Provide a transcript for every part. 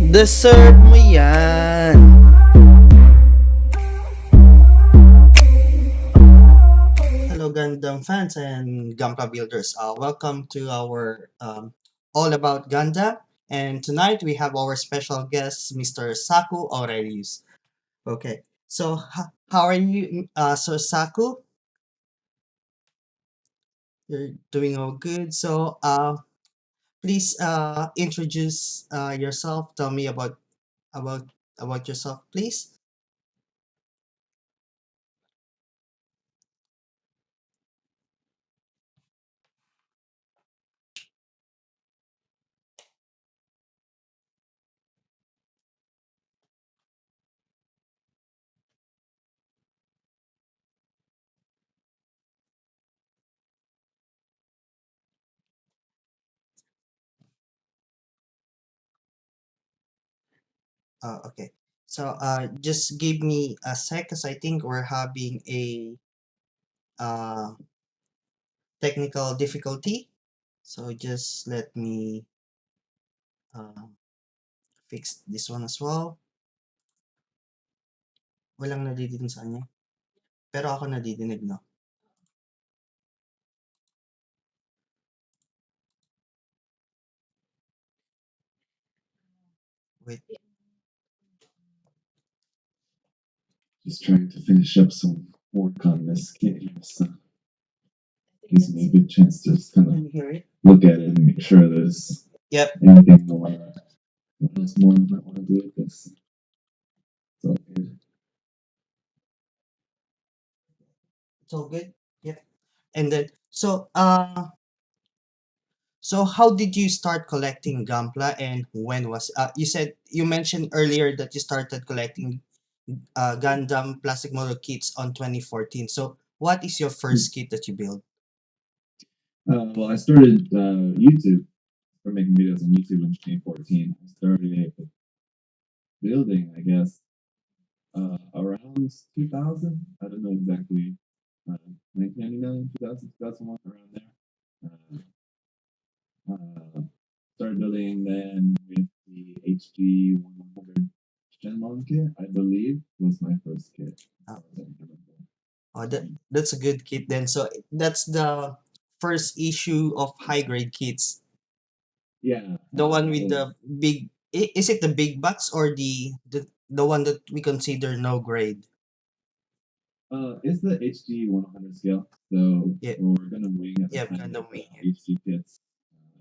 Deserve mo yan. Hello, Gundam fans and Gunpla builders. Welcome to our All About Gundam. And tonight we have our special guest, Mr. ZakuAurelius. Okay, so how are you, so Saku? You're doing all good. So please introduce yourself. Tell me about about yourself, please. Okay. So just give me a sec, cause I think we're having a uh technical difficulty. So just let me uh, fix this one as well. Walang nadidinig sa kanya. Pero ako nadidinig, no? Wait. Just trying to finish up some work on this kit here, so gives me a good chance to just kind Can of you hear it? look at it and make sure there's Yep. anything more. What else more I might want to do with this? It's all good. It's all good. Yep. And then so how did you start collecting Gunpla and when was you said you mentioned earlier that you started collecting Gundam plastic model kits on 2014. So what is your first kit that you built? Well, I started YouTube for making videos on YouTube in 2014. I started building, I guess, around 2000. I don't know exactly. 1999, 2000, 2001, around there. Uh, Started building then with the HG 100 Shenlong kit, I believe, was my first kit. Oh, that's a good kit then. So that's the first issue of high grade kits. Yeah. The one with the big is it the big box or the one that we consider no grade? It's the HG 100 scale. So Yeah. we're gonna wing at the Yeah, time Gundam with the Wing. HG kits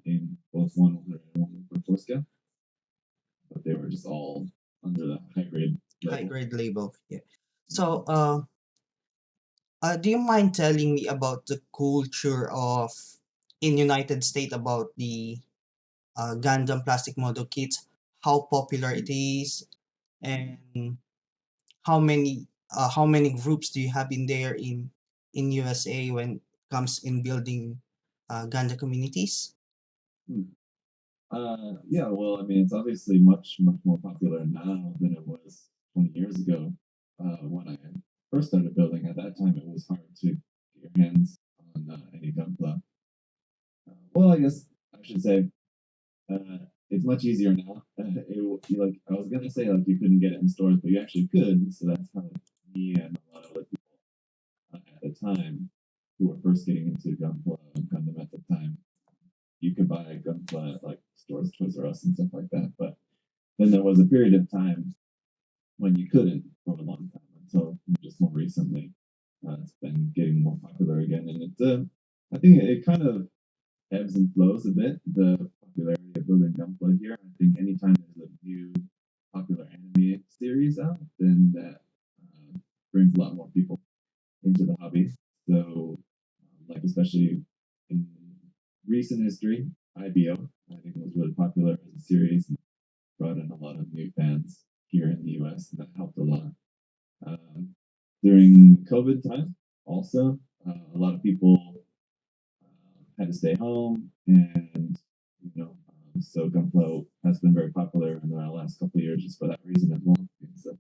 in both 100 and 104 scale, but they were just all under the high grade High label. grade label. Yeah. So do you mind telling me about the culture of in United States about the Gundam plastic model kits, how popular it is, and how many groups do you have in there in USA when it comes in building Gundam communities? Hmm. Yeah, well, I mean, it's obviously much, much more popular now than it was 20 years ago when I first started building. At that time, it was hard to get your hands on any Gunpla. Well, I guess I should say it's much easier now. Like I was gonna say, like you couldn't get it in stores, but you actually could. So that's how me and a lot of other people at the time who were first getting into Gunpla and Gundam at the time, you could buy a Gunpla at like stores, Toys R Us, and stuff like that. But then there was a period of time when you couldn't for a long time until just more recently. It's been getting more popular again, and I think it kind of ebbs and flows a bit. The popularity of building Gunpla here. I think anytime there's a new popular anime series out, then that brings a lot more people into the hobby. So, like especially in recent history, IBO I think was really popular as a series and brought in a lot of new fans here in the U.S. and that helped a lot. Um, During COVID time, also a lot of people had to stay home, and so Gunpla has been very popular in the last couple of years just for that reason as well. It's a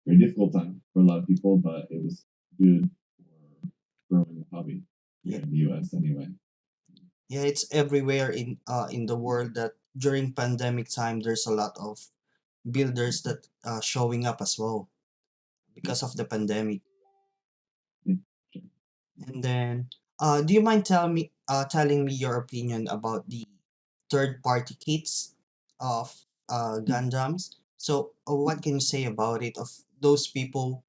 very difficult time for a lot of people, but it was good for growing the hobby here Yeah, in the U.S. anyway. yeah, it's everywhere in the world that during pandemic time, there's a lot of builders that showing up as well Yeah, because of the pandemic. yeah, sure. And then, do you mind telling me your opinion about the third-party kits of Mm, Gundams? So, what can you say about it of those people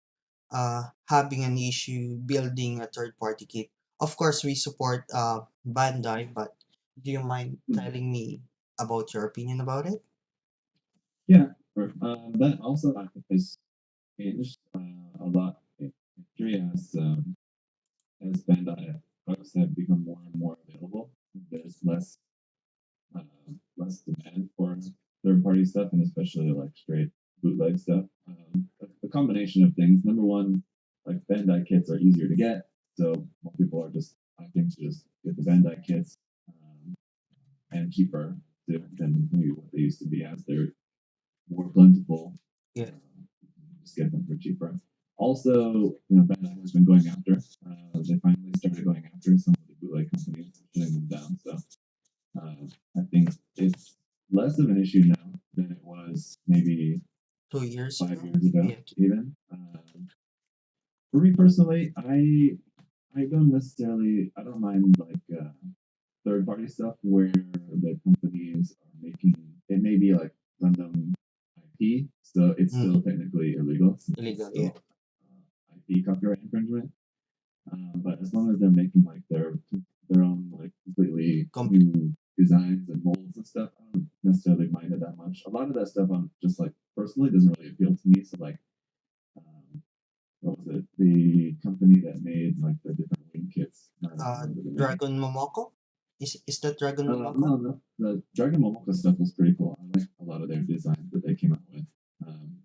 having an issue building a third-party kit? Of course, we support Bandai, but do you mind mm. telling me about your opinion about it? Yeah, sure. That also I think has changed a lot in history as Bandai products have become more and more available. There's uh, less demand for third party stuff, and especially like straight bootleg stuff. A combination of things. Number one, like Bandai kits are easier to get, so more people are just opting to just get the Bandai kits and cheaper than maybe what they used to be as they're more plentiful. Yeah. Just get them for cheaper. Also, Bandai has been going after. They finally started going after some of the bootleg companies, shutting them down. So I think it's less of an issue now than it was maybe 2 years 5 years ago? ago, Yeah. even. For me personally, I don't necessarily I don't mind like third party stuff where the companies are making it may be like Gundam IP, so it's Mm, still technically illegal since it's illegal, yeah. still IP copyright infringement. But as long as they're making like their own like completely Com- new designs and molds and stuff, I don't necessarily mind it that much. A lot of that stuff on just like personally doesn't really appeal to me. So like, um, what was it? The company that made like the different wing kits. I don't remember the name. Dragon Momoko? Is that Dragon No, Momoko? no, the Dragon Momoka stuff was pretty cool. I like a lot of their designs that they came out with. Um,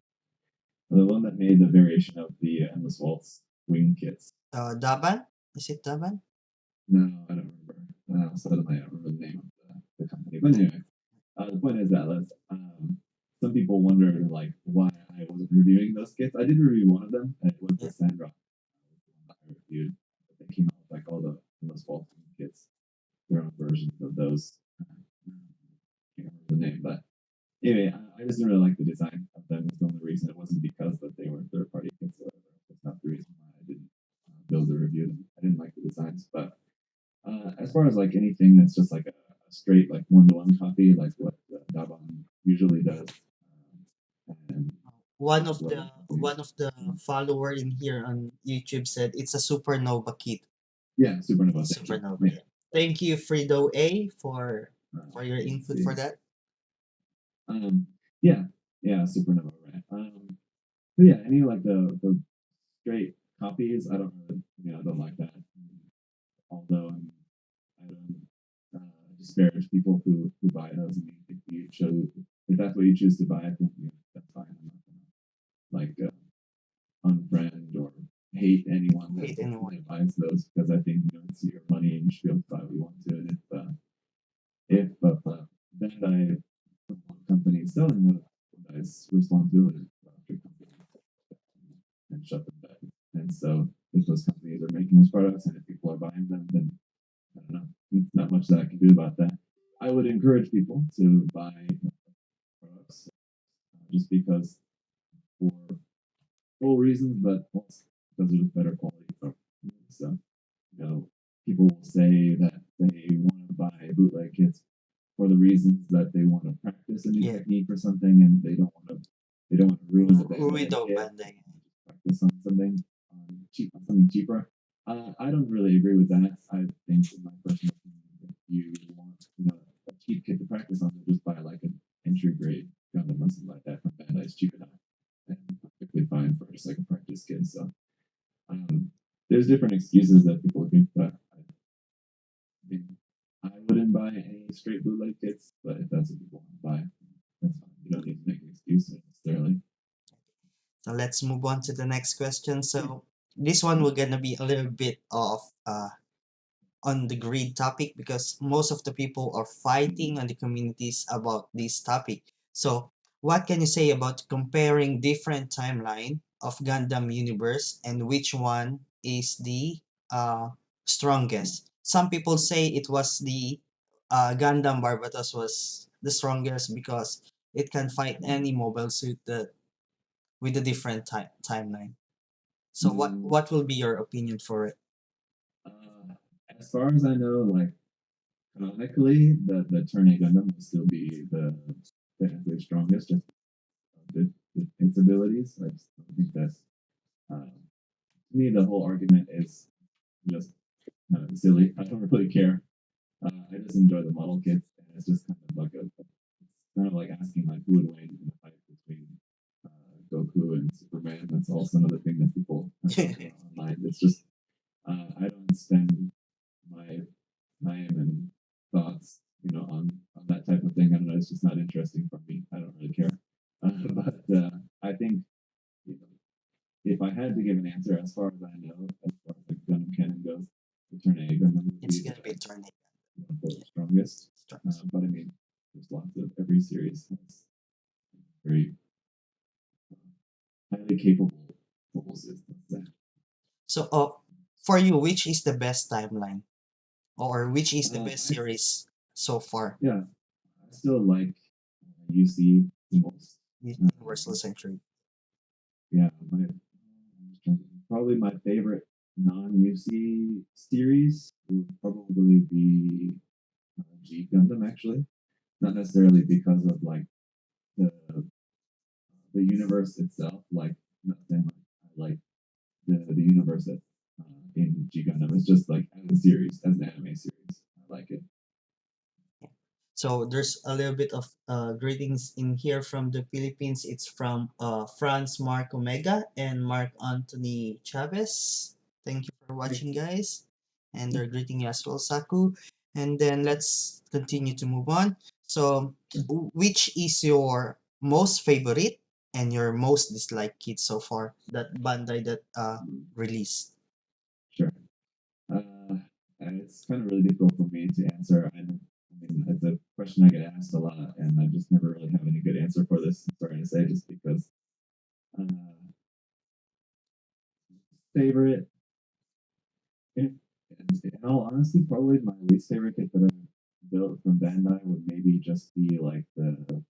the one that made the variation of the Endless Waltz wing kits. Daban? Is it Daban? No, I don't remember. Suddenly, I don't remember the name of the company. But anyway, the point is that some people wonder like why I wasn't reviewing those kits. I did review one of them, and it was the Yeah. Sandra. Was the one that I reviewed. They came out with like all the most faulty kits, their own versions of those. I can't remember the name, but anyway, I just didn't really like the design of them. Was the only reason. It wasn't because that they were third party kits. Or whatever. That's not the reason why I didn't build or review them. I didn't like the designs, but as far as like anything that's just like a straight like one-to-one copy, like what Daban usually does, and One a of couple other the companies. one of the follower in here on YouTube said it's a supernova kit. Yeah, Supernova. Thank you. Supernova, Yeah. yeah. Thank you, Frido A, for your Let's input see. for that. Um, yeah, yeah, Supernova. Right. But yeah, any like the straight copies, I don't really, I don't like that. Although I don't disparage people who buy those. I mean, if that's what you choose to buy, then that's fine. I'm not gonna like unfriend or hate anyone Hate anyone. that buys those because I think it's your money and you should be able to buy what you want to. And if Bandai company is selling those, Bandai's responsibility to go after companies and shut them down. And so if those companies are making those products and if people are buying them, then I don't know. There's not much that I can do about that. I would encourage people to buy products just because for full reasons, but also because they're just better quality products. So, people will say that they want to buy bootleg kits for the reasons that they want to practice a new Yeah. technique or something, and they don't want to ruin the Bandai Ruido kit. Bandai. They want to just practice on something cheaper. I don't really agree with that. I think, in my personal opinion, if you want a cheap kit to practice on, then just buy like an entry grade Gundam or something like that from Bandai. It's cheap enough and perfectly fine for just like a practice kit. So um, there's different excuses that people give, but mean, I wouldn't buy any straight bootleg kits, but if that's what people want to buy, that's fine. You don't need to make an excuse necessarily. So let's move on to the next question. Yeah. So this one we're gonna be a little bit of on the grid topic because most of the people are Mhm. fighting on the communities about this topic. So, what can you say about comparing different timeline of Gundam universe and which one is the strongest? Some people say it was the Gundam Barbatos was the strongest because it can fight any mobile suit that with a different timeline. So Mm, what will be your opinion for it? uh, as far as I know, like canonically, the Turn A Gundam will still be the technically strongest, just with its abilities. I just don't think that's to me the whole argument is just kind of silly. I don't really care. I just enjoy the model kits, and it's just kind of like it's kind of like asking like who would win in a fight between Goku and Superman. That's also another thing that people talk about online. It's just I don't spend my time and thoughts, on that type of thing. I don't know. It's just not interesting for me. I don't really care. But I think you know, if I had to give an answer, as far as I know, as far as like Gundam canon goes, the Turn A Gundam would It's be gonna be turning the yeah, strongest. strongest. But I mean, there's lots of every series has very highly capable forces. So for you, which is the best timeline or which is the best I series so far? Yeah, I still like UC the most. Universal Century. Yeah, probably my favorite non-UC series would probably be G Gundam. Actually, not necessarily because of like the the universe itself. Like, I'm not saying like I like the universe that in G Gundam. It's just like as a series, as an anime series, I like it. So there's a little bit of greetings in here from the Philippines. It's from Franz Mark Omega and Mark Anthony Chavez. Thank you for Like, watching, guys. And they're greeting you as well, Saku. And then let's continue to move on. So, which is your most favorite and your most disliked kit so far that Bandai that released? sure. And it's kind of really difficult for me to answer. I mean, it's a question I get asked a lot, and I just never really have any good answer for this. I'm sorry to say, just because uh, favorite, in all honesty, probably my least favorite kit that I've built from Bandai would maybe just be like the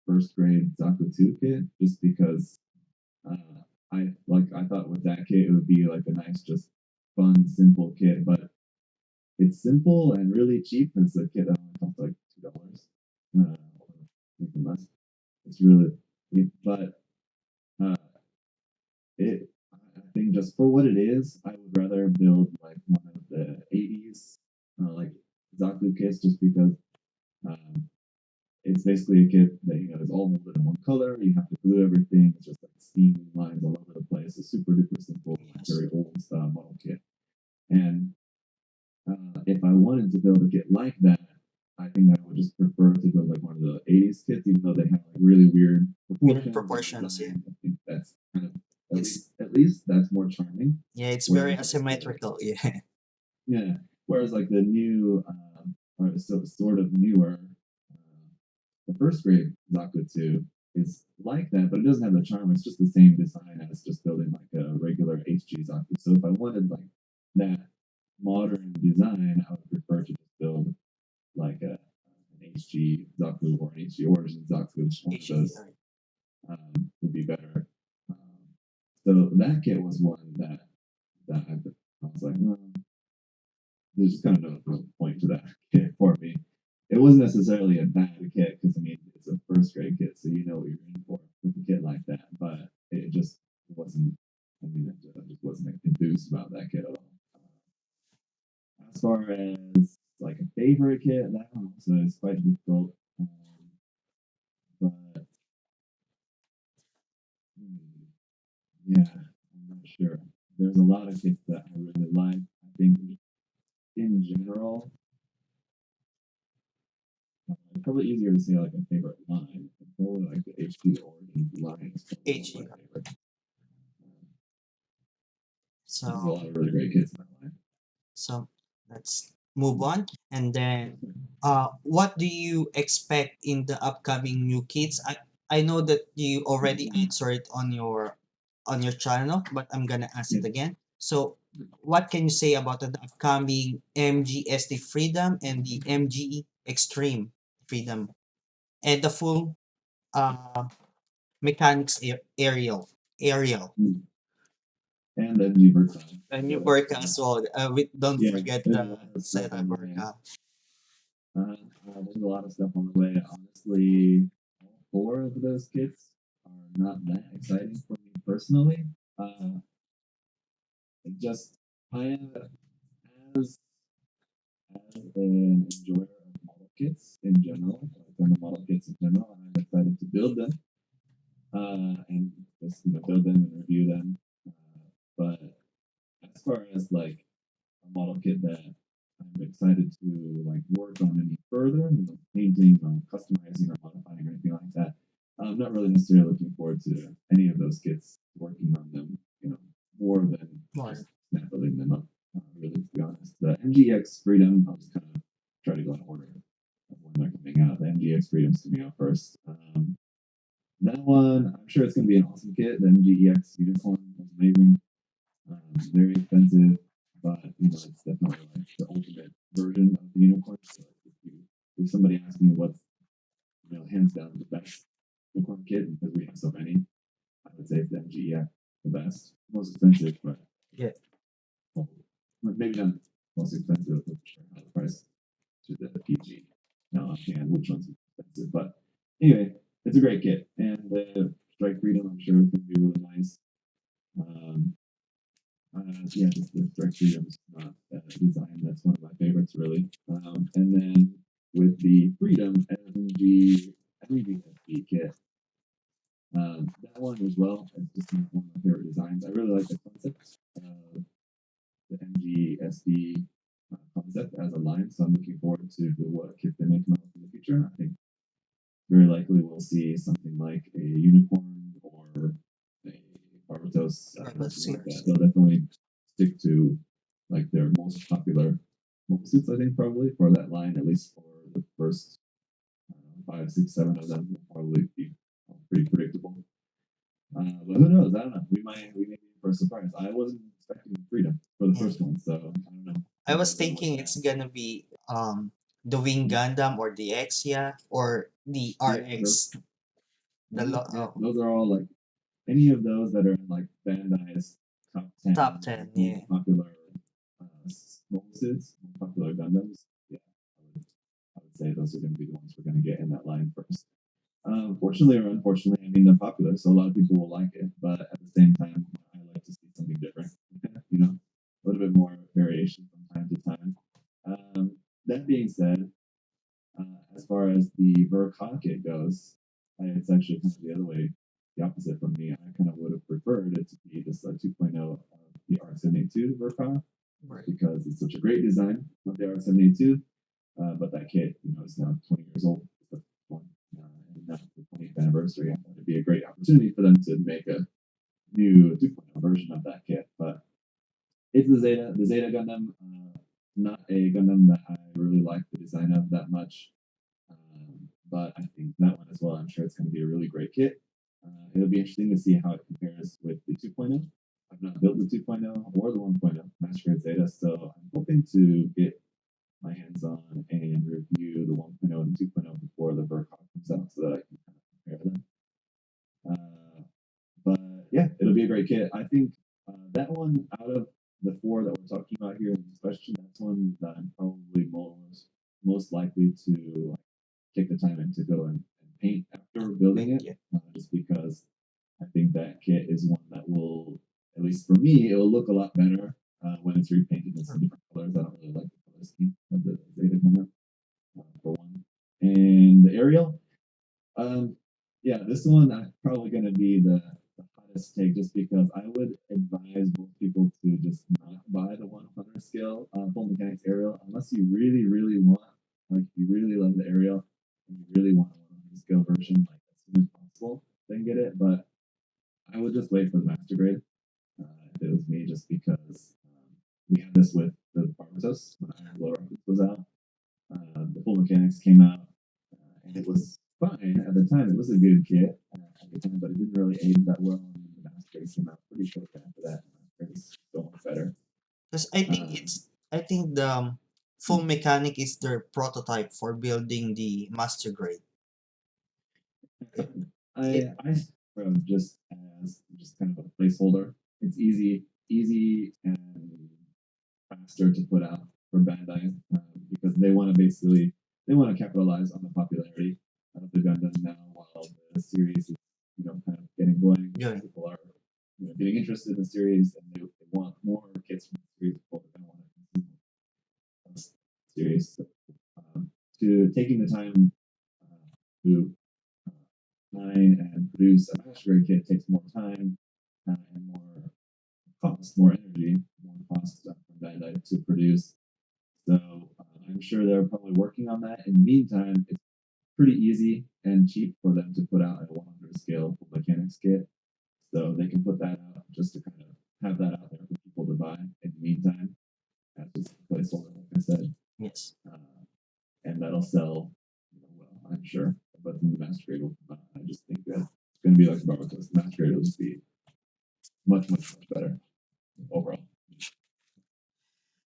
first grade Zaku 2 kit, just because I thought with that kit it would be like a nice, just fun, simple kit, but it's simple and really cheap. It's a kit that only costs like $2, or even less. It's really, but uh, I think just for what it is, I would rather build like one of the '80s, like Zaku kits, just because um, it's basically a kit that is all molded in one color. You have to glue everything. It's just like steam lines all over the place. It's super duper simple, like Yes. very old style model kit. And if I wanted to build a kit like that, I think I would just prefer to build like one of the '80s kits, even though they have like really weird Weird proportions and proportions, yeah. design. I think that's kind of It's at least that's more charming. yeah, it's very Whereas like asymmetrical, yeah. yeah, whereas like the new or sort of newer the first grade Zaku 2 is like that, but it doesn't have the charm. It's just the same design as just building like a regular HG Zaku. So if I wanted like that modern design, I would prefer to just build like an HG Zaku or an HG Origin Zaku. One of HG, those would be better. So that kit was one that I was like, well, there's just kind of no point to that kit for me. It wasn't necessarily a bad kit because I mean it's a first grade kit, so you know what you're in for with a kit like that. But it just wasn't. I mean, I just wasn't enthused about that kit at all. As far as like a favorite kit, that one also is quite difficult. But hmm, yeah, I'm not sure. There's a lot of kits that I really like. I think in general, it's probably easier to say like a favorite line. It's probably like the HP Origin line is probably one of HG. my favorites. There's a So lot of really great kits in that line. So let's move on. And then, what do you expect in the upcoming new kits? I know that you already answered on your channel, but I'm gonna ask Yeah. it again. So, what can you say about the upcoming MGST Freedom and the MGE Extreme Freedom? and the full uh, mechanics aerial. Mm. And MG Versa. And you So, work as well. Don't yeah, forget there's a the lot of stuff setup on the way. workout. There's a lot of stuff on the way. Honestly, all four of those kits are not that exciting for me personally. It just I am as an enjoyer of model kits in general, like on the model kits in general, and I'm excited to build them and just build them and review them. But as far as like a model kit that I'm excited to like work on any further, painting or customizing or modifying or anything like that. I'm not really necessarily looking forward to any of those kits working on them, more than More. just snap building them up. Really, to be honest, the MGX Freedom, I'll just kind of try to go in order of when they're coming out. The MGX Freedom's coming out first. That one, I'm sure it's going to be an awesome kit. The MGEX Unicorn was amazing. Very expensive, but it's definitely like the ultimate version of the unicorn. So if somebody asks me what's hands down the best unicorn kit, because we have so many, I would say it's the MGEX, the best, most expensive, but Yeah. well, maybe not most expensive, but sure how the price to the PG. Now offhand, which one's expensive, but anyway, it's a great kit, and the Strike Freedom, I'm sure, is going to be really nice. Um, yeah, just the Strike Freedom is not design. That's one of my favorites, really. And then with the Freedom MGSD kit, that one as well is just one of my favorite designs. I really like the concept of the MGSD concept as a line, so I'm looking forward to what kit they may come out with in the future. I think very likely we'll see something like a unicorn or a Barbatos, something like that. They'll definitely stick to like their most popular mobile suits, I think, probably for that line, at least for the first five, six, seven of them, will probably be pretty predictable. But who knows? I don't know. We may be in for a surprise. I wasn't expecting freedom for the first one, so I don't know. I was thinking it's gonna be the Wing Gundam or the Exia or the Yeah, those, RX. yeah, those are all like any of those that are in like Bandai's top 10 Top 10, yeah. most popular mobile suits, most popular Gundams. Yeah, I would say those are going to be the ones we're going to get in that line first. Fortunately or unfortunately, I mean, they're popular, so a lot of people will like it. But at the same time, I like to see something different. A little bit more variation from time to time. That being said, as far as the Verka kit goes, it's actually kind of the other way, the opposite from me. I kind of would have preferred it to be just a 2.0 of the R782 Verka Right. because it's such a great design of the R782. But that kit, is now 20 years old. And now the 20th anniversary. I thought it'd be a great opportunity for them to make a new 2.0 version of that kit. But it's the Zeta Gundam, not a Gundam that I really like the design of that much. But I think that one as well, I'm sure it's going to be a really great kit. It'll be interesting to see how it compares with the 2.0. I've not built the 2.0 or the 1.0 Master Zeta, so I'm hoping to get my hands on and review the 1.0 and 2.0 before the Vercon comes out so that I can kind of compare them. But yeah, it'll be a great kit. I think that one out of the four that we're talking about here in this question, that's one that I'm probably most likely to take the time and to go and paint after building it, just because I think that kit is one that will, at least for me, it will look a lot better when it's repainted in some different colors. I don't really like the color scheme of the Zeta Gundam, for one. And the Ariel, um, yeah, this one I'm probably going to be the hottest take just because I would advise most people to just not buy the 100 scale full mechanics Ariel unless you really, really want, like, you really love the Ariel and you really want a 100 scale version, like, as soon as possible, then get it. But I would just wait for the master grade if it was me, just because we had this with the Barbatos when Iron Blow Rockets was out. The full mechanics came out, and it was fine at the time. It was a good kit at the time, but it didn't really age that well. And the master grade came out pretty short after that. It was so much better. Because I think the full mechanic is their prototype for building the master grade. It, I from just kind of a placeholder. It's easy and faster to put out for Bandai because they want to basically they want to capitalize on the popularity of the Gundam now while the series is kind of getting going. going. People are getting interested in the series and they want more kits from the series before they want to consume the series. So, to taking the time to design and produce a master grade kit takes more time and more cost, more energy, more cost from Bandai to produce. So I'm sure they're probably working on that. In the meantime, it's pretty easy and cheap for them to put out a 100 scale full mechanics kit. So they can put that out just to kind of have that out there for people to buy in the meantime. That's just a placeholder, like I said. yes. And that'll sell well, I'm sure. But then the master grade will come out. I just think that it's going to be like Barbatos. The master grade will just be much better overall.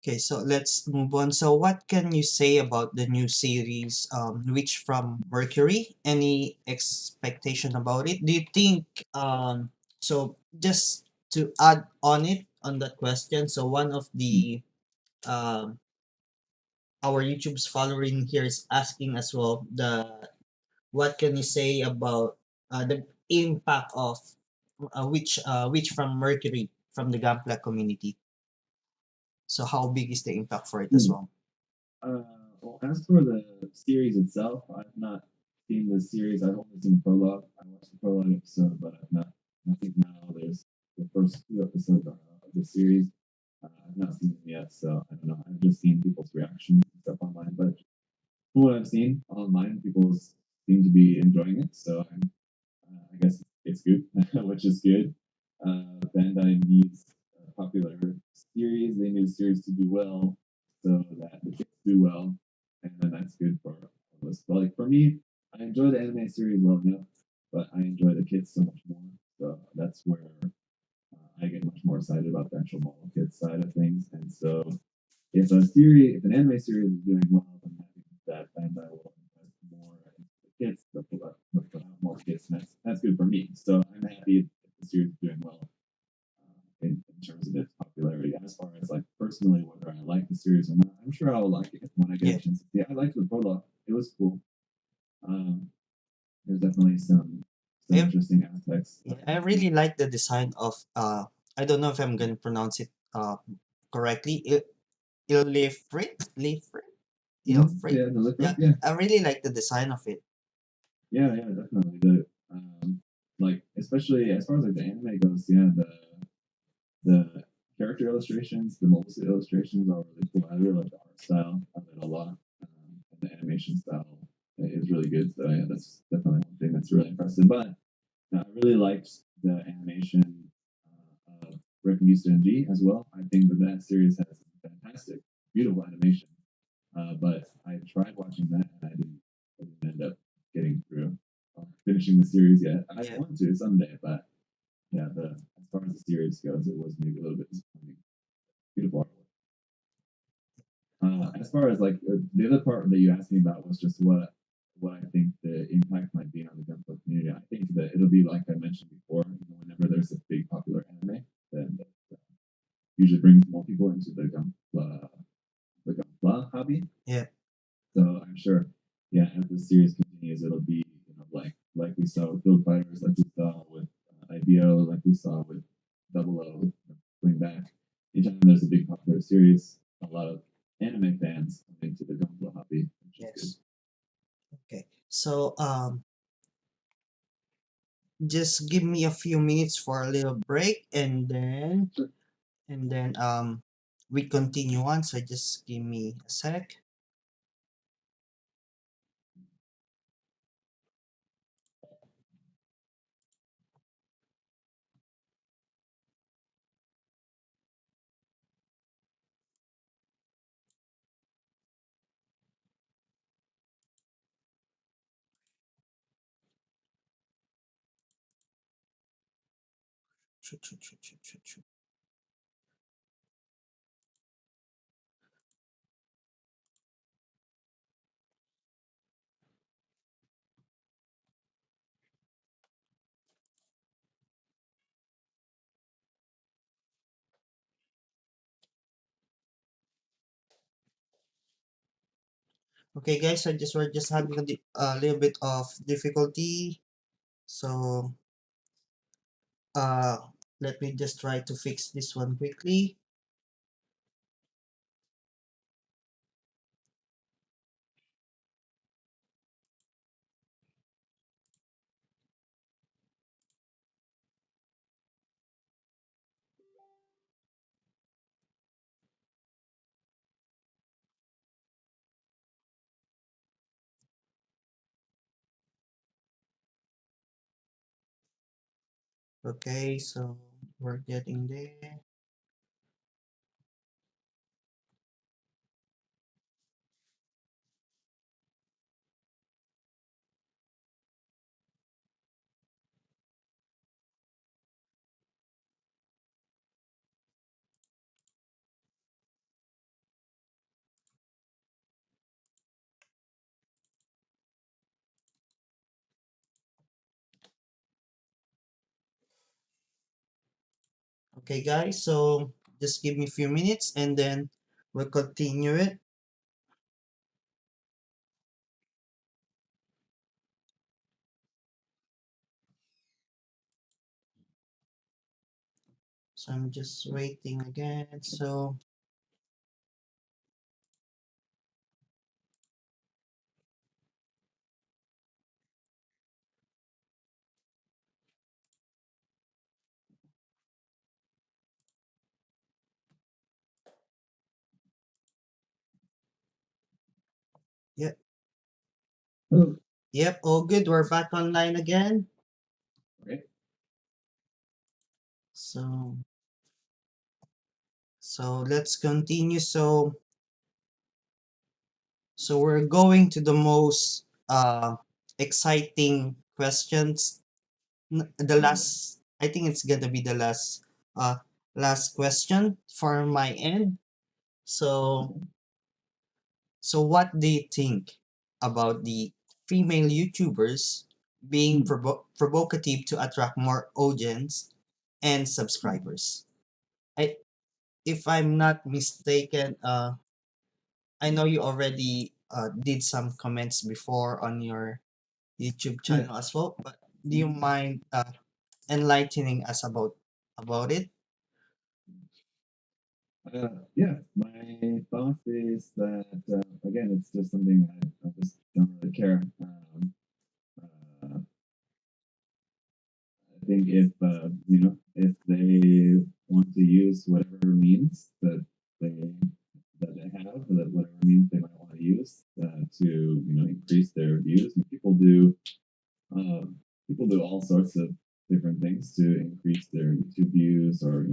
Okay, so let's move on. So what can you say about the new series, Reach from Mercury? Any expectation about it? Do you think, so just to add on it, on that question, so one of Mm. the, our YouTube's following here is asking as well, what can you say about the impact of which from Mercury from the Gunpla community? So how big is the impact for it as Mm. well? Well, as for the series itself, I've not seen the series. I've only seen prologue. I watched the prologue episode, but I've not. I think now there's the first two episodes of the series. I've not seen them yet, so I don't know. I've just seen people's reactions and stuff online. But from what I've seen online, people seem to be enjoying it. So I guess it's good, which is good. Bandai needs a popular series. They need a series to do well so that the kids do well, and then that's good for all of us. But like for me, I enjoy the anime series well enough, but I enjoy the kids so much more. So that's where I get much more excited about the actual model kit side of things. And so if an anime series is doing well, then I think that Bandai will invest more into the kits. They'll put out more kits, and that's good for me. So I'm happy if the series is doing well in terms of its popularity. As far as like personally, whether I like the series or not, I'm sure I will like it when I get Yeah. a chance to see it. I liked the prologue; it was cool. Um, there's definitely some I, interesting aspects. yeah, I really like the design of I don't know if I'm gonna pronounce it correctly. Ilifrit? Lifrit? Ilfrit? Yeah, the look Yeah, up, yeah. I really like the design of it. Yeah, definitely. The like especially as far as like the anime goes, yeah, the character illustrations, the mobile suit illustrations are really cool. I really like the art style of it a lot. And the animation style is really good. So yeah, that's definitely one thing that's really impressive. But I really liked the animation of Rick and G as well. I think that series has fantastic, beautiful animation. But I tried watching that and I didn't end up getting through finishing the series yet. I Yeah. want to someday, but yeah, the as far as the series goes, it was maybe a little bit disappointing. Beautiful artwork. As far as like the other part that you asked me about was just what I think the impact might be on the Gunpla community. I think that it'll be like I mentioned before. Whenever there's a big popular anime, then that usually brings more people into the Gunpla hobby. Yeah. So I'm sure, yeah, as the series continues, it'll be like we saw with Build Fighters, like we saw with IBO, like we saw with Double O, coming back. Anytime there's a big popular series, a lot of anime fans come into the Gunpla hobby, which is good. Yes. Okay. So just give me a few minutes for a little break, and then Sure. we continue on. So just give me a sec. Shoot, shoot, shoot, shoot, shoot, shoot. Okay, guys, we're just having a little bit of difficulty. So, uh, let me just try to fix this one quickly. Okay, so we're getting there. Okay, guys, so just give me a few minutes and then we'll continue it. So I'm just waiting again. So, yep, Oh, yep, all good. We're back online again. okay. So, so let's continue. So we're going to the most exciting questions. The last, I think it's gonna be the uh last question for my end. So so what do you think about the female YouTubers being Hmm. provocative to attract more audience and subscribers? I If I'm not mistaken, I know you already did some comments before on your YouTube Yeah. channel as well, but do you Mhm. mind enlightening us about it? Yeah, my thought is that again, it's just something I just don't really care. I think if if they want to use whatever means that they have, that whatever means they might want to use to increase their views, and people do all sorts of different things to increase their YouTube views or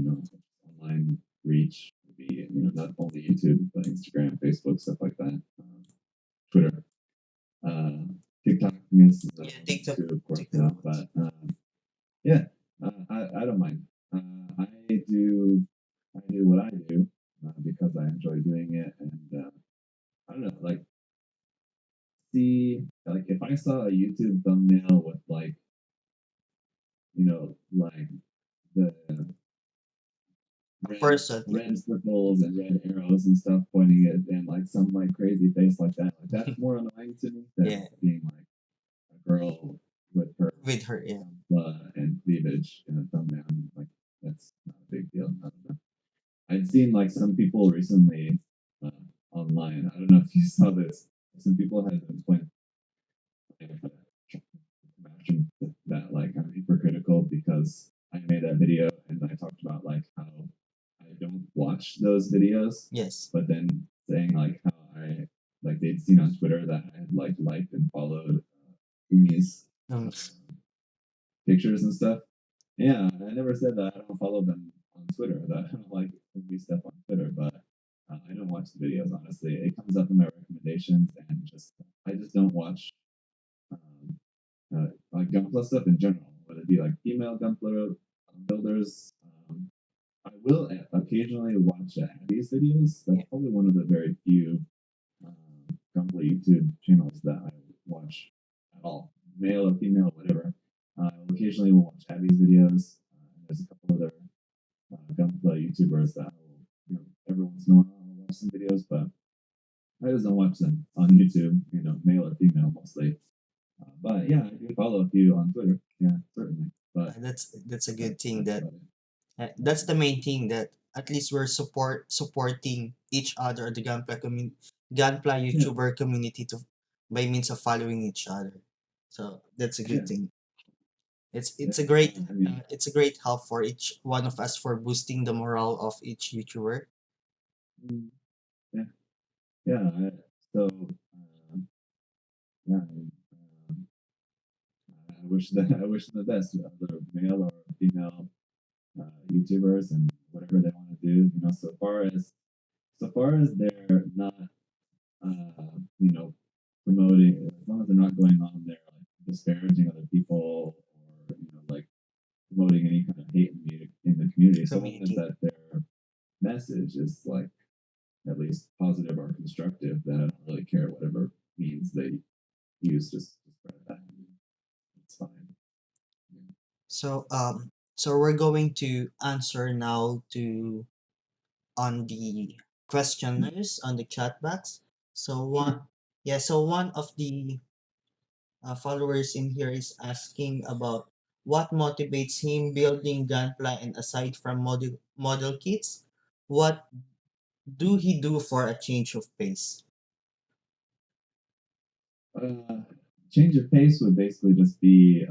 online reach. Be not only YouTube but Instagram, Facebook, stuff like that, Twitter, uh, TikTok. I guess is Yeah, one TikTok, too, of course TikTok now. ones. But yeah, I don't mind. I do I do what I do because I enjoy doing it, and I don't know, like see, like if I saw a YouTube thumbnail with like like the A red person, yeah. red circles and red arrows and stuff pointing at and like some like crazy face like that, like that's more annoying to me than Yeah, being like a girl with her with her, yeah. and cleavage in a thumbnail. Like that's not a big deal. I don't know. I'd seen like some people recently uh, online. I don't know if you saw this. Some people had been imagine that like I'm hypocritical because I made that video and I talked about like how I don't watch those videos, Yes. but then saying like how I like they'd seen on Twitter that I had like liked and followed Umi's Um, pictures and stuff. Yeah, I never said that I don't follow them on Twitter, that I don't like Umi stuff on Twitter, but I don't watch the videos honestly. It comes up in my recommendations, and just I just don't watch um, like Gunpla stuff in general, whether it be like female Gunpla builders. I will occasionally watch Abby's videos. That's yeah. probably one of the very few Gunpla YouTube channels that I watch at all, male or female, whatever. I occasionally will watch Abby's videos. There's a couple other Gunpla YouTubers that I will, every once in a while I'll watch some videos, but I just don't watch them on YouTube. You know, male or female mostly. But yeah, I do follow a few on Twitter. Yeah, certainly. But That's a good thing that's that about it. that's the main thing that at least we're supporting each other, the Gunpla Yeah, YouTuber community to by means of following each other. So that's a yeah, good thing. yeah. It's a great I mean, it's a great help for each one of us for boosting the morale of each YouTuber. mm, yeah, yeah. So yeah, I wish that I wish them the best, the male or female YouTubers and whatever they want to do. You know, so far as they're not, you know, promoting, as long as they're not going on there like disparaging other people or you know like promoting any kind of hate in the community. So long as Community. that their message is like at least positive or constructive, then I don't really care whatever means they use to spread that. It's fine. So we're going to answer now to on the Yeah. questionnaires on the chat box. So Sure. one of the followers in here is asking about what motivates him building Gunpla, and aside from model kits, what do he do for a change of pace? Uh, Change of pace would basically just be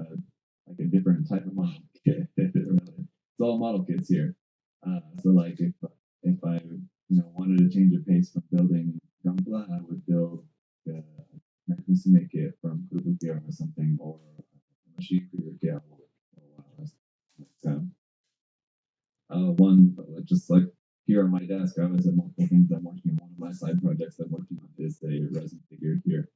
like a different type of model kit. Really, it's all model kits here. So like if I wanted to change of pace from building Gunpla, I would build uh, mechanism make it from Kubukia or something or machine creator one just like here on my desk, I was at multiple things I'm working on. One of my side projects I'm working on is a resin figure here.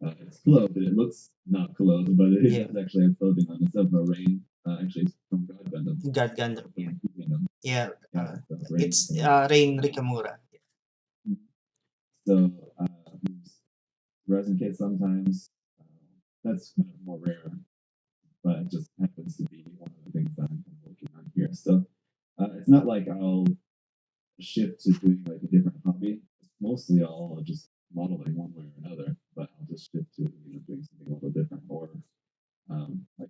It's clothed, and it looks not clothed, but it Yeah, does actually have clothing on. It's of a rain, actually it's from God Gundam. God Gundam. Yeah, Gundam. yeah. Yeah, it's of rain It's from. Rain Uh, Rikamura. so we use resin kits sometimes. That's kind of more rare, but it just happens to be one of the things that I'm kind of working on here. So it's not like I'll shift to doing like a different hobby. Mostly I'll just modeling one way or another, but I'll just shift to doing something a little different. Or like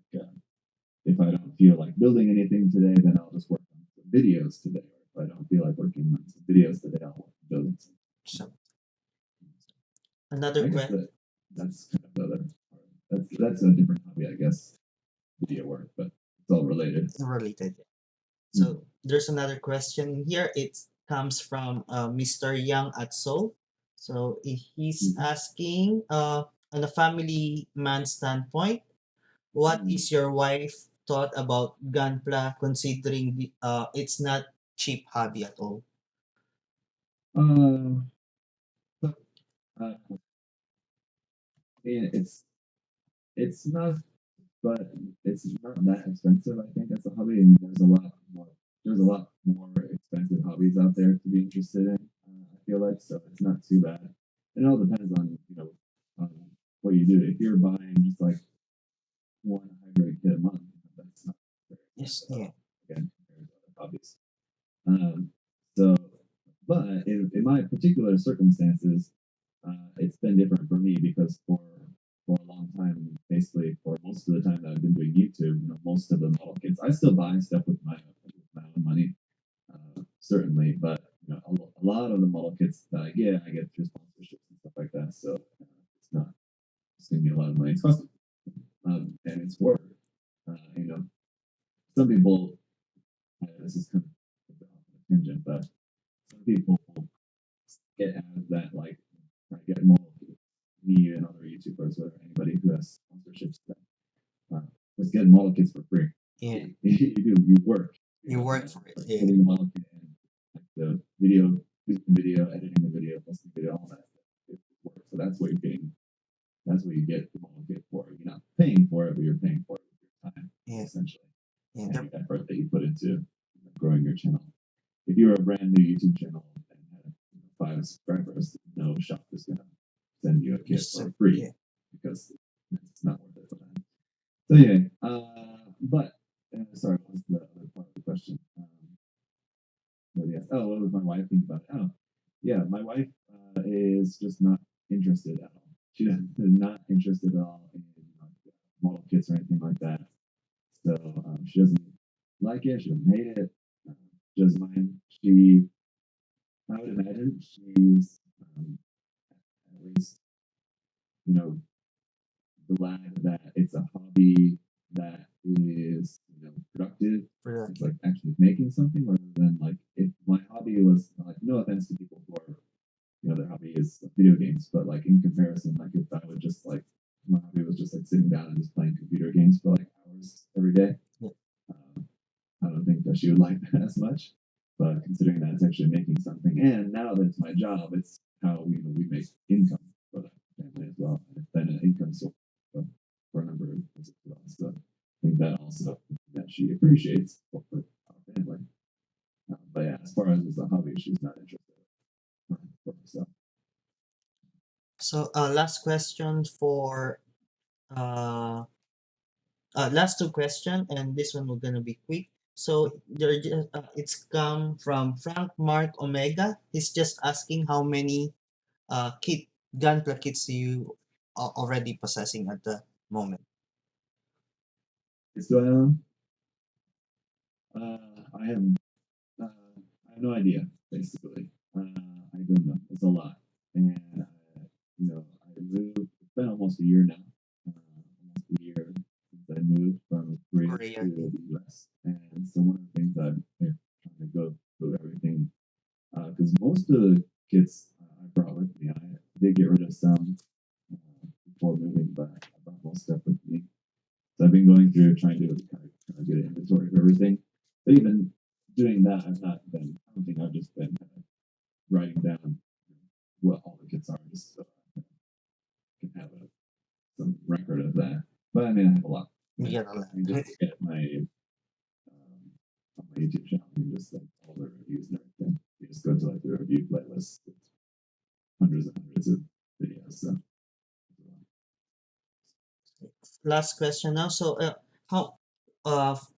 if I don't feel like building anything today, then I'll just work on some videos today. Or if I don't feel like working on some videos today, I'll work on building some. So another I guess question that's kind of the other. That's a different hobby, I guess. Video work, but it's all related. related. Mm. So there's another question here. It comes from Mr. Young at Seoul. So he's Mm. asking, on a family man standpoint, what Mm. is your wife thought about Gunpla, considering it's not cheap hobby at all? Uh, but, it's not, but it's not that expensive. I think as a hobby, and there's a lot more expensive hobbies out there to be interested in. I feel like so it's not too bad. It all depends on on what you do. If you're buying just like one hybrid kit a month, that's not very Yes, expensive at yeah, all. Again, compared to other hobbies. Um, so, but in my particular circumstances, it's been different for me because for a long time, basically for most of the time that I've been doing YouTube, most of the model kits, I still buy stuff with my own money, certainly, but a lot of the model kits that I get through sponsorships and stuff like that. So it's not costing me a lot of money. It's costing, and it's work. You know, some people. This is kind of a tangent, but some people get out of that, like try to get more me and other YouTubers or anybody who has sponsorships that just get model kits for free. yeah. You work, You work for it. like Yeah, putting the model kit in, like the video, the video, editing the video, posting the video, all that stuff. It works. So that's what you're getting. That's what you get the model kit for. You're not paying for it, but you're paying for it with your time, yeah, essentially, yeah. and the effort that you put into growing your channel. If you're a brand new YouTube channel and have 5 subscribers, no shop is gonna send you a kit Just for free yeah. because it's not worth it for them. So yeah, but sorry, what was the other part of the question? But yes, oh, what would my wife think about it? Oh, yeah, my wife. is just not interested at all. She is not interested at all in model kits or anything like that. So she doesn't like it. She doesn't hate it. She doesn't mind. I would imagine she's at least, you know, glad that it's a hobby that is, productive. It's Productive. like actually making something rather than like if my hobby was like no offense to people who are their hobby is video games, but like in comparison, like if I would just like my hobby was just like sitting down and just playing computer games for like hours every day, Yeah. um, I don't think that she would like that as much. But considering that it's actually making something, and now that it's my job, it's how we make income for the family as well. And it's been an income source for a number of years as well. So I think that also that she appreciates for our family. But yeah, as far as a hobby, she's not interested for herself. So last question for uh, last two question, and this one we're gonna be quick. So it's come from Frank Mark Omega. He's just asking how many kit Gunpla kits you are already possessing at the moment. It's going on. I have I have no idea. Basically, I don't know. It's a lot, and I moved. It's been almost a year now. Almost a year since I moved from Korea to Korea. the U.S. And so one of the things I'm trying to go through everything because most of the kits I brought with me, I did get rid of some before moving, but I brought most stuff with me. So I've been going through trying to kind of get an inventory of everything. But even doing that, I've not been. I don't think I've just been kind of writing down what all the kits are, just so I can have some record of that. But I mean, I have a lot. You I get a lot. mean, just look at my on my YouTube channel and just like all the reviews and everything. You just go to like the review playlist. It's hundreds and hundreds of videos. So Last question now. So how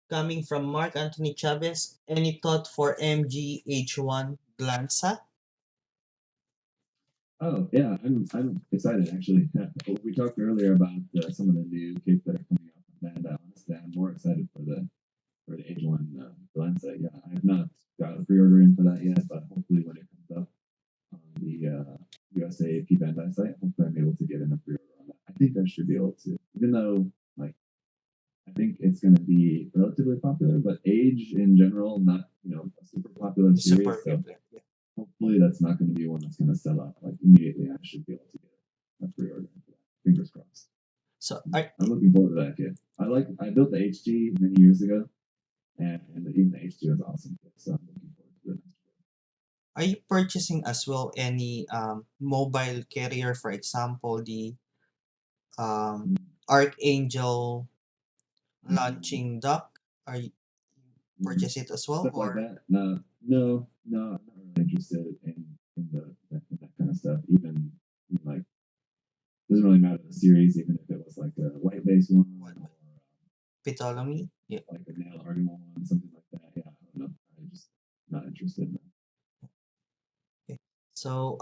coming from Mark Anthony Chavez, any thought for MGH1 Glanza? oh yeah, I'm excited actually. We talked earlier about some of the new kits that are coming out from Bandai. Honestly, I'm more excited for the Age One Valencia. Yeah, I have not got a pre-order in for that yet, but hopefully when it comes up on the USAP Bandai site, hopefully I'm able to get in a pre-order on that. I think I should be able to, even though like I think it's going to be relatively popular, but Age in general, not a super popular Super series. So popular. Yeah. hopefully that's not going to be one that's going to sell out like immediately. I should be able to get a pre-order for that. Fingers crossed. So are, I'm looking forward to that kit. I built the HG many years ago, and even the HG was awesome. So I'm looking forward to the next are you purchasing as well any mobile carrier, for example, the um, one. Archangel Mm, launching dock? Are you mm, purchase it as well, stuff like or that. No, no, no. I'm not really interested in that kind of stuff. Even like doesn't really matter the series, even if it was like a white based one what? or Ptolemy? Yeah. like a nail argument one, something like that. Yeah, I don't know. I'm just not interested in that. Okay. So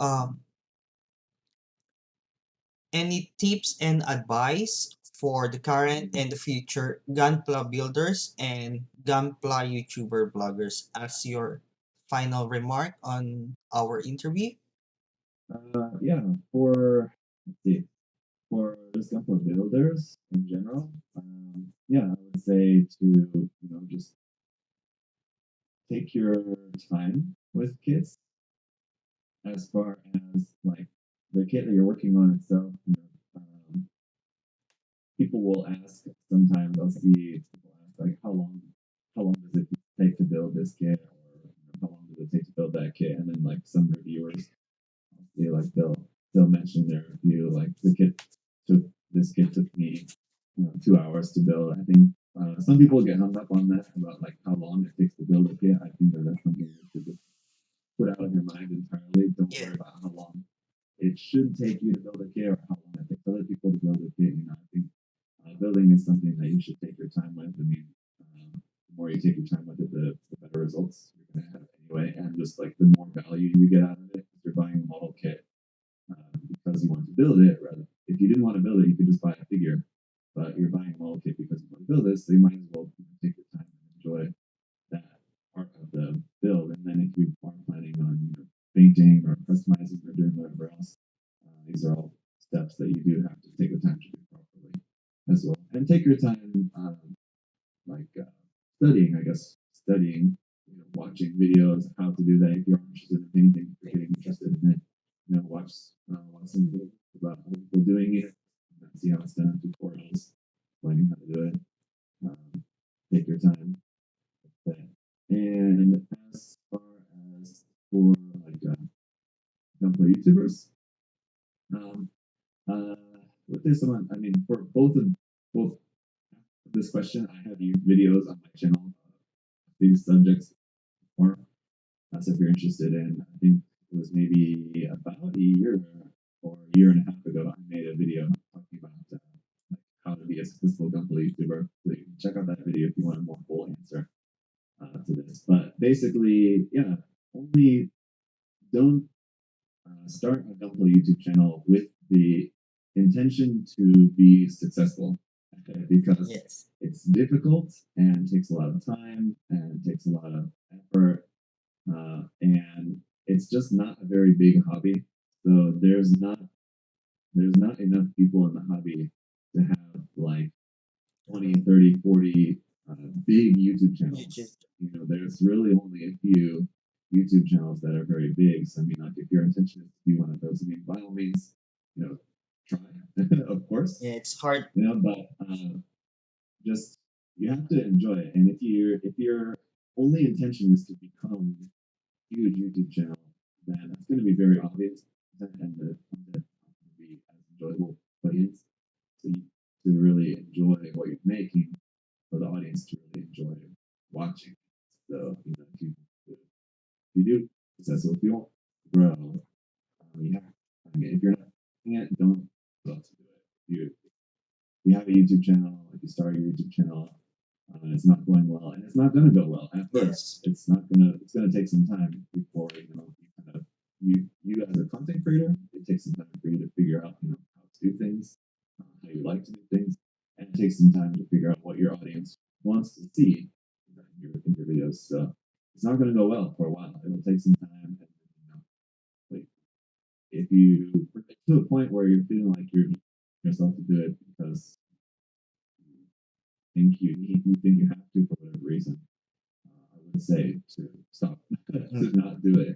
any tips and advice for the current and the future Gunpla builders and Gunpla YouTuber bloggers as your final remark on our interview? Yeah, for let's see, for just simple builders in general, yeah, I would say to just take your time with kids as far as like the kit that you're working on itself. People will ask sometimes. I'll see people ask like, how long does it take to build this kit, or how long does it take to build that kit? And then like some reviewers, I'll see like they'll mention their review like took this kit took me 2 hours to build. I think some people get hung up on that about like how long it takes to build a kit. I think that that's something you should just put out of your mind entirely. Don't Yeah. worry about how long it should take you to build a kit or how long it takes other people to build a kit. I think building is something that you should take your time with. I mean, the more you take your time with it, the better results you're going to have anyway. And just like the more value you get out of it, if you're buying a model kit, because you want to build it. Rather, if you didn't want to build it, you could just buy a figure. But you're buying a model kit because you want to build this, so you might as well take your time and enjoy that part of the build. And then if you are planning on painting or customizing or doing whatever else, these are all steps that you do have to take the time to do properly as well. And take your time, like studying, I guess, studying, watching videos how to do that. If you're interested in anything, if you're getting interested in it, watch some videos about other people doing it, see how it's done, tutorials, learning how to do it. Um, take your time. And as far as for like Gunpla YouTubers, um, uh, with this one, I mean, for both of this question, I have videos on my channel, these subjects, or so if you're interested in. I think it was maybe about a year or a year and a half ago, I made a video talking about like how to be a successful Gunpla YouTuber. So you can check out that video if you want a more full answer to this. But basically, yeah, only don't start a Gunpla YouTube channel with the intention to be successful, okay, because Yes. it's difficult and takes a lot of time and takes a lot of effort, and it's just not a very big hobby. So there's not enough people in the hobby to have like 20, 30, 40 big YouTube YouTube. channels. There's really only a few YouTube channels that are very big. So I mean, like if your intention is to be one of those, I mean, by all means, try, of course, Yeah, it's hard. but just you have to enjoy it. And if your only intention is to become a huge YouTube channel, then it's going to be very obvious, and the content will be as enjoyable for the audience. So to really enjoy what you're making, for the audience to really enjoy watching. So if you do successful, if you don't grow, you have. I mean, if you're not doing it, don't love to do it. You have a YouTube channel, if you start your YouTube channel, and it's not going well, and it's not going to go well at first. Yes. It's not gonna. It's going to take some time before you kind of you as a content creator. It takes some time for you to figure out how to do things, how you like to do things, and it takes some time to figure out what your audience wants to see in your videos. So it's not going to go well for a while. It'll take some time, and like if you get to a point where you're feeling like you're yourself to do it because you think you have to for whatever reason, I would say to stop, to Mm. not do it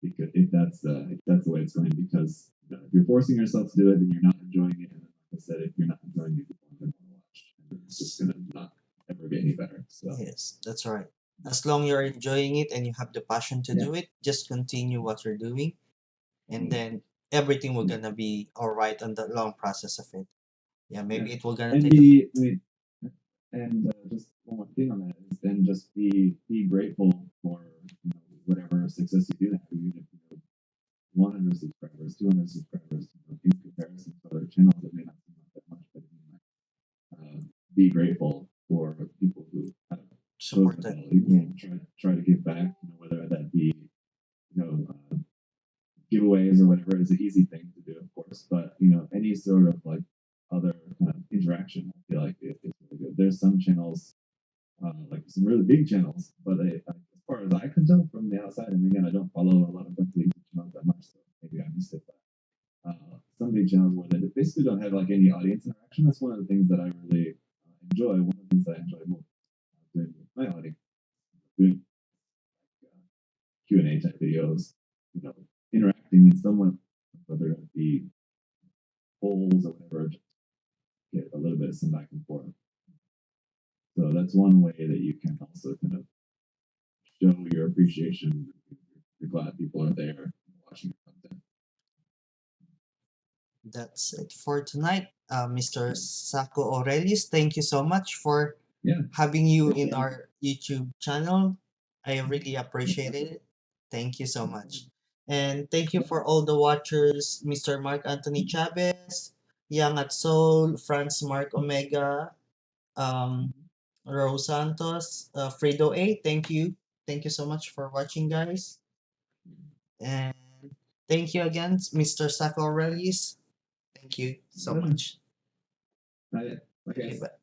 if that's the way it's going. Because if you're forcing yourself to do it, then you're not enjoying it. And like I said, if you're not enjoying it, people aren't going to want to watch, and it's just going to not ever get any better. So Yes, that's right. As long you're enjoying it and you have the passion to yeah, do it, just continue what you're doing, and yeah, then everything will yeah. gonna be all right on the long process of it. Yeah, Yeah. maybe it will gonna And take a bit. I mean, and just one more thing on that is then just be grateful for whatever success you do have, even if 100 subscribers, 200 subscribers, in comparison to other channels that may not seem like that much, but be grateful for people who have chosen to Supported. follow you Yeah. and try to give back, whether that be giveaways or whatever is an easy thing to do, of course. But any sort of like other kind of interaction, I feel like it's really good. There's some channels, like some really big channels, but as far as I can tell from the outside, and again, I don't follow a lot of country channels that much, so maybe I missed it. But some big channels where they basically don't have like any audience interaction. That's one of the things that I really enjoy. One of the things that I enjoy most doing with my audience, doing Q&A type videos, interacting in someone, whether it be polls or whatever, just get a little bit of some back and forth. So that's one way that you can also kind of show your appreciation. You're glad people are there watching your content. That's it for tonight. Mr. Sako Aurelius, thank you so much for Yeah, having you thank in you. our YouTube channel. I really appreciate it. Thank you so much. And thank you Yeah, for all the watchers, Mr. Mark Anthony Chavez, Young at Soul, Franz Mark Omega, um, Rose Santos, Fredo A. Thank you. Thank you so much for watching, guys. And Thank you again, Mr. ZakuAurelius. Thank you so Pleasure. much. Bye. Bye, Okay, guys. bye.